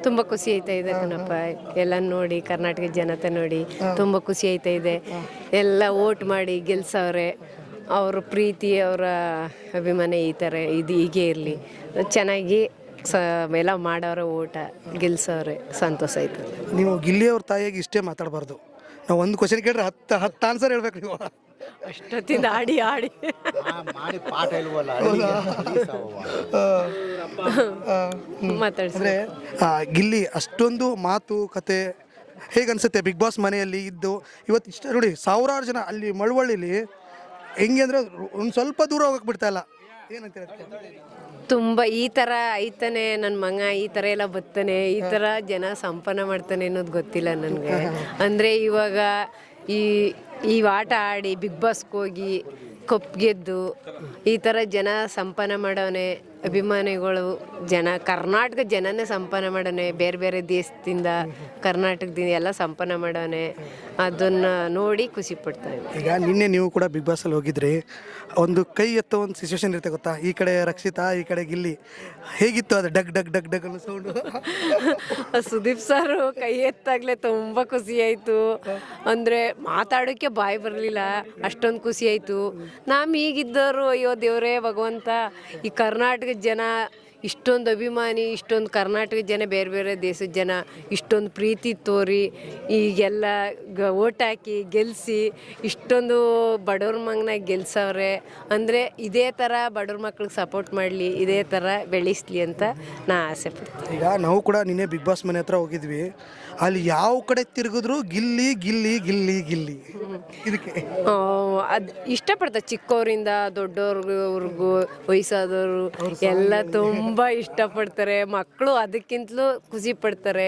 ತುಂಬ ಖುಷಿ ಆಯ್ತಾ ಇದೆ ಕಣಪ್ಪ. ಎಲ್ಲ ನೋಡಿ ಕರ್ನಾಟಕ ಜನತೆ ನೋಡಿ ತುಂಬ ಖುಷಿ ಆಯ್ತಾ ಇದೆ. ಎಲ್ಲ ವೋಟ್ ಮಾಡಿ ಗೆಲ್ಸವ್ರೆ. ಅವ್ರ ಪ್ರೀತಿ ಅವರ ಅಭಿಮಾನ ಈ ಥರ ಇದು ಹೀಗೆ ಇರಲಿ, ಚೆನ್ನಾಗಿ ಎಲ್ಲ ಮಾಡೋರ ಓಟ ಗೆಲ್ಸವ್ರೆ, ಸಂತೋಷ ಆಯ್ತು. ನೀವು ಗಿಲ್ಲಿಯವ್ರ ತಾಯಿಯಾಗಿ ಇಷ್ಟೇ ಮಾತಾಡಬಾರ್ದು. ನಾವು ಒಂದು ಕ್ವಶನ್ ಕೇಳಿದ್ರೆ 10 ಆನ್ಸರ್ ಹೇಳ್ಬೇಕು ನೀವು. ಅಷ್ಟೊತ್ತಿಂದ ಆಡಿ ಮಾಡಿ ಪಾಠ ಇಲ್ವಲ್ಲ ಮಾತಾಡ್ಸಿದ್ರೆ ಗಿಲ್ಲಿ ಅಷ್ಟೊಂದು ಮಾತು ಕತೆ ಹೇಗನ್ಸುತ್ತೆ ಬಿಗ್ ಬಾಸ್ ಮನೆಯಲ್ಲಿ ಇದ್ದು? ಇವತ್ತು ಇಷ್ಟ ನೋಡಿ, ಸಾವಿರಾರು ಜನ ಅಲ್ಲಿ ಮಳವಳ್ಳಿಲಿ ಹೆಂಗೆ ಅಂದರೆ ಒಂದು ಸ್ವಲ್ಪ ದೂರ ಹೋಗಕ್ಕೆ ಬಿಡ್ತಾ ಇಲ್ಲ. ಏನಂತ ತುಂಬ ಈ ಥರ ಐತಾನೆ ನನ್ನ ಮಗ, ಈ ಥರ ಎಲ್ಲ ಬರ್ತಾನೆ, ಈ ಥರ ಜನ ಸಂಪನ್ನ ಮಾಡ್ತಾನೆ ಅನ್ನೋದು ಗೊತ್ತಿಲ್ಲ ನನಗೆ. ಅಂದರೆ ಇವಾಗ ಈ ಆಟ ಆಡಿ ಬಿಗ್ ಬಾಸ್ಗೆ ಹೋಗಿ ಕಪ್ ಗೆದ್ದು ಈ ಥರ ಜನ ಸಂಪನ್ನ ಮಾಡೋನೆ, ಅಭಿಮಾನಿಗಳು ಜನ, ಕರ್ನಾಟಕ ಜನನೇ ಸಂಪನ್ನ ಮಾಡೋನೆ, ಬೇರೆ ಬೇರೆ ದೇಶದಿಂದ ಕರ್ನಾಟಕದಿಂದ ಎಲ್ಲ ಸಂಪನ್ನ ಮಾಡೋನೆ. ಅದನ್ನು ನೋಡಿ ಖುಷಿ ಪಡ್ತಾರೆ. ಈಗ ನಿನ್ನೆ ನೀವು ಕೂಡ ಬಿಗ್ ಬಾಸಲ್ಲಿ ಹೋಗಿದ್ರಿ, ಒಂದು ಕೈ ಎತ್ತೋ ಒಂದು ಸಿಚುವೇಶನ್ ಇರುತ್ತೆ ಗೊತ್ತಾ? ಈ ಕಡೆ ರಕ್ಷಿತಾ, ಈ ಕಡೆ ಗಿಲ್ಲಿ. ಹೇಗಿತ್ತು ಅದು ಡಗ್ ಡಗ್ ಡಗ್ ಡಗ್ ಅನ್ನೋ ಸೌಂಡು? ಸುದೀಪ್ ಸರ್ ಕೈ ಎತ್ತಾಗಲೇ ತುಂಬ ಖುಷಿ ಆಯಿತು. ಅಂದರೆ ಮಾತಾಡೋಕ್ಕೆ ಬಾಯಿ ಬರಲಿಲ್ಲ, ಅಷ್ಟೊಂದು ಖುಷಿ ಆಯಿತು. ನಾವು ಈಗಿದ್ದವರು ಅಯ್ಯೋ ದೇವರೇ ಭಗವಂತ, ಈ ಕರ್ನಾಟಕ ಜನ ಇಷ್ಟೊಂದು ಅಭಿಮಾನಿ, ಇಷ್ಟೊಂದು ಕರ್ನಾಟಕ ಜನ, ಬೇರೆ ಬೇರೆ ದೇಶದ ಜನ ಇಷ್ಟೊಂದು ಪ್ರೀತಿ ತೋರಿ ಈಗೆಲ್ಲ ಓಟ್ ಹಾಕಿ ಗೆಲ್ಲಿಸಿ ಇಷ್ಟೊಂದು ಬಡವ್ರ ಮಗನ ಗೆಲ್ಸವ್ರೆ. ಅಂದರೆ ಇದೇ ಥರ ಬಡವ್ರ ಮಕ್ಳಿಗೆ ಸಪೋರ್ಟ್ ಮಾಡಲಿ, ಇದೇ ಥರ ಬೆಳೆಸಲಿ ಅಂತ ನಾ ಆಸೆ ಪಡ್ತೀನಿ. ಈಗ ನಾವು ಕೂಡ ನಿನ್ನೆ ಬಿಗ್ ಬಾಸ್ ಮನೆ ಹತ್ರ ಹೋಗಿದ್ವಿ. ಅಲ್ಲಿ ಯಾವ ಕಡೆ ತಿರುಗಿದ್ರು ಗಿಲ್ಲಿ ಗಿಲ್ಲಿ ಗಿಲ್ಲಿ ಗಿಲ್ಲಿ. ಇದಕ್ಕೆ ಅದು ಇಷ್ಟಪಡ್ತಾರೆ, ಚಿಕ್ಕವರಿಂದ ದೊಡ್ಡವ್ರಿಗೂ ವಯಸ್ಸಾದವರು ಎಲ್ಲ ತುಂಬ ಇಷ್ಟಪಡ್ತಾರೆ. ಮಕ್ಕಳು ಅದಕ್ಕಿಂತಲೂ ಖುಷಿ ಪಡ್ತಾರೆ.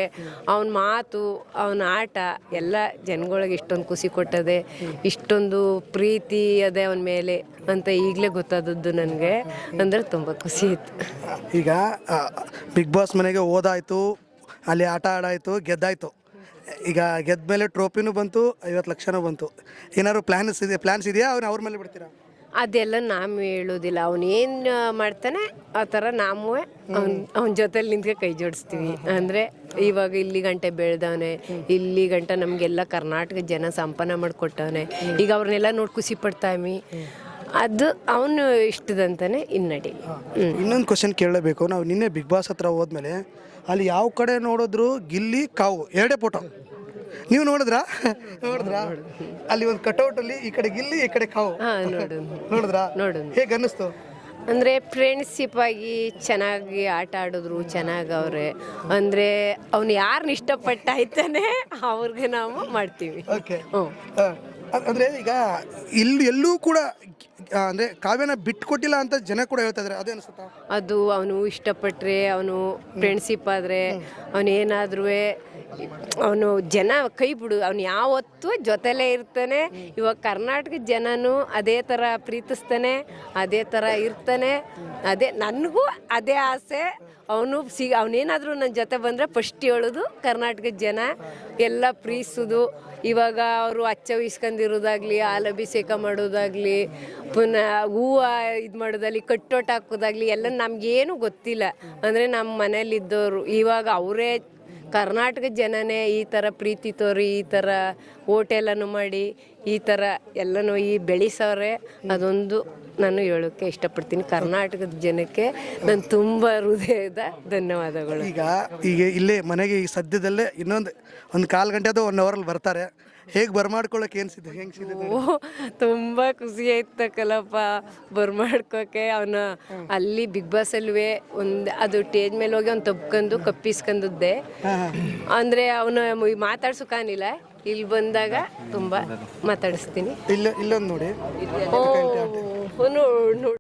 ಅವನ ಮಾತು, ಅವನ ಆಟ ಎಲ್ಲ ಜನಗಳಿಗೆ ಇಷ್ಟೊಂದು ಖುಷಿ ಕೊಟ್ಟದೆ, ಇಷ್ಟೊಂದು ಪ್ರೀತಿ ಅದೇ ಅವನ ಮೇಲೆ ಅಂತ ಈಗಲೇ ಗೊತ್ತಾದದ್ದು ನನಗೆ. ಅಂದರೆ ತುಂಬ ಖುಷಿ ಇತ್ತು. ಈಗ ಬಿಗ್ ಬಾಸ್ ಮನೆಗೆ ಹೋದಾಯ್ತು, ಅಲ್ಲಿ ಆಟ ಆಡಾಯಿತು, ಗೆದ್ದಾಯಿತು. ಈಗ ಗೆದ್ದ ಮೇಲೆ ಟ್ರೋಫಿನೂ ಬಂತು, 50 ಲಕ್ಷನೂ ಬಂತು. ಏನಾದ್ರು ಪ್ಲ್ಯಾನ್ಸ್ ಇದೆಯಾ? ಅವ್ರ ಮೇಲೆ ಬಿಡ್ತೀರಾ? ಅದೆಲ್ಲ ನಾವು ಹೇಳೋದಿಲ್ಲ. ಅವನೇನು ಮಾಡ್ತಾನೆ ಆ ಥರ ನಾವು ಅವನ ಜೊತೆಲಿ ನಿಂತ್ಗೆ ಕೈ ಜೋಡಿಸ್ತೀವಿ. ಅಂದರೆ ಇವಾಗ ಇಲ್ಲಿ ಗಂಟೆ ಬೆಳೆದವನೆ, ಇಲ್ಲಿ ಗಂಟೆ ನಮಗೆಲ್ಲ ಕರ್ನಾಟಕ ಜನ ಸಂಪನ್ನ ಮಾಡಿಕೊಟ್ಟವನೆ. ಈಗ ಅವ್ರನ್ನೆಲ್ಲ ನೋಡಿ ಖುಷಿ ಪಡ್ತಾವಿ. ಅದು ಅವನು ಇಷ್ಟದಂತಾನೆ ಇನ್ನಡಿ. ಇನ್ನೊಂದು ಕ್ವಶನ್ ಕೇಳಬೇಕು. ನಾವು ನಿನ್ನೆ ಬಿಗ್ ಬಾಸ್ ಹತ್ರ ಹೋದ್ಮೇಲೆ ಅಲ್ಲಿ ಯಾವ ಕಡೆ ನೋಡಿದ್ರು ಗಿಲ್ಲಿ ಕಾವು ಎರಡೇ ಫೋಟೋ. ನೀವು ನೋಡಿದ್ರಾ? ಅಲ್ಲಿ ಒಂದು ಕಟೌಟಲ್ಲಿ ಈ ಕಡೆ ಗಿಲ್ಲಿ, ಈ ಕಡೆ ಕಾವು. ನೋಡಿದ್ರಾ? ಹೇಗೆ ಅನ್ನಿಸ್ತು? ಅಂದರೆ ಫ್ರೆಂಡ್ಶಿಪ್ ಆಗಿ ಚೆನ್ನಾಗಿ ಆಟ ಆಡಿದ್ರು, ಚೆನ್ನಾಗವ್ರೆ. ಅಂದರೆ ಅವ್ನು ಯಾರನ್ನ ಇಷ್ಟಪಟ್ಟ ಆಯ್ತಾನೆ ಅವ್ರಿಗೆ ನಾವು ಮಾಡ್ತೀವಿ. ಓಕೆ. ಅಂದರೆ ಈಗ ಎಲ್ಲೂ ಕೂಡ ಅಂದರೆ ಕಾವ್ಯನ ಬಿಟ್ಕೊಟ್ಟಿಲ್ಲ ಅಂತ ಜನ ಕೂಡ ಹೇಳ್ತಾ ಇದ್ದಾರೆ. ಅದೇ ಅನಿಸುತ್ತಾ? ಅದು ಅವನು ಇಷ್ಟಪಟ್ಟರೆ, ಅವನು ಫ್ರೆಂಡ್ಶಿಪ್ ಆದರೆ, ಅವನೇನಾದ್ರೂ ಅವನು ಜನ ಕೈ ಬಿಡು, ಅವನು ಯಾವತ್ತೂ ಜೊತೆಲೇ ಇರ್ತಾನೆ. ಇವಾಗ ಕರ್ನಾಟಕ ಜನನೂ ಅದೇ ಥರ ಪ್ರೀತಿಸ್ತಾನೆ, ಅದೇ ಥರ ಇರ್ತಾನೆ. ಅದೇ ನನಗೂ ಅದೇ ಆಸೆ. ಅವನೇನಾದರೂ ನನ್ನ ಜೊತೆ ಬಂದರೆ ಫಸ್ಟ್ ಹೇಳೋದು ಕರ್ನಾಟಕದ ಜನ ಎಲ್ಲ ಪ್ರೀತಿಸೋದು. ಇವಾಗ ಅವರು ಅಚ್ಚ ಇಸ್ಕೊಂಡಿರೋದಾಗಲಿ, ಹಾಲಭಿಷೇಕ ಮಾಡೋದಾಗಲಿ, ಪುನಃ ಹೂವು ಇದು ಮಾಡೋದಾಗಲಿ, ಕಟ್ಟೋಟ ಹಾಕೋದಾಗಲಿ ಎಲ್ಲ ನಮಗೇನು ಗೊತ್ತಿಲ್ಲ. ಅಂದರೆ ನಮ್ಮ ಮನೇಲಿದ್ದವರು ಇವಾಗ ಅವರೇ ಕರ್ನಾಟಕ ಜನನೇ ಈ ಥರ ಪ್ರೀತಿ ತೋರಿ, ಈ ಥರ ಹೋಟೆಲನ್ನು ಮಾಡಿ, ಈ ಥರ ಎಲ್ಲನೂ ಬೆಳೆಸವ್ರೆ. ಅದೊಂದು ನಾನು ಹೇಳೋಕ್ಕೆ ಇಷ್ಟಪಡ್ತೀನಿ. ಕರ್ನಾಟಕದ ಜನಕ್ಕೆ ನಾನು ತುಂಬ ಹೃದಯದ ಧನ್ಯವಾದಗಳು. ಈಗ ಇಲ್ಲೇ ಮನೆಗೆ ಈ ಸದ್ಯದಲ್ಲೇ ಒಂದು 1/4 ಗಂಟೆ ಅಥವಾ 1 ಅವರಲ್ಲಿ ಬರ್ತಾರೆ. ಹೇಗೆ ಬರ್ಮಾಡ್ಕೊಳ್ಳೋಕೆ ಹೆಂಗೆ ತುಂಬ ಖುಷಿ ಆಯ್ತಕ್ಕಲ್ಲಪ್ಪ ಬರ್ಮಾಡ್ಕೋಕೆ. ಅವನ ಅಲ್ಲಿ ಬಿಗ್ ಬಾಸಲ್ವೇ ಅದು ಸ್ಟೇಜ್ ಮೇಲೆ ಹೋಗಿ ಅವ್ನು ತಬ್ಕೊಂಡು ಕಪ್ಪಿಸ್ಕೊಂಡದ್ದೆ. ಅಂದರೆ ಅವನು ಮಾತಾಡ್ಸೋಕಾನಿಲ್ಲ. ಇಲ್ಲಿ ಬಂದಾಗ ತುಂಬ ಮಾತಾಡಿಸ್ತೀನಿ. ಇಲ್ಲೊಂದು ನೋಡಿ.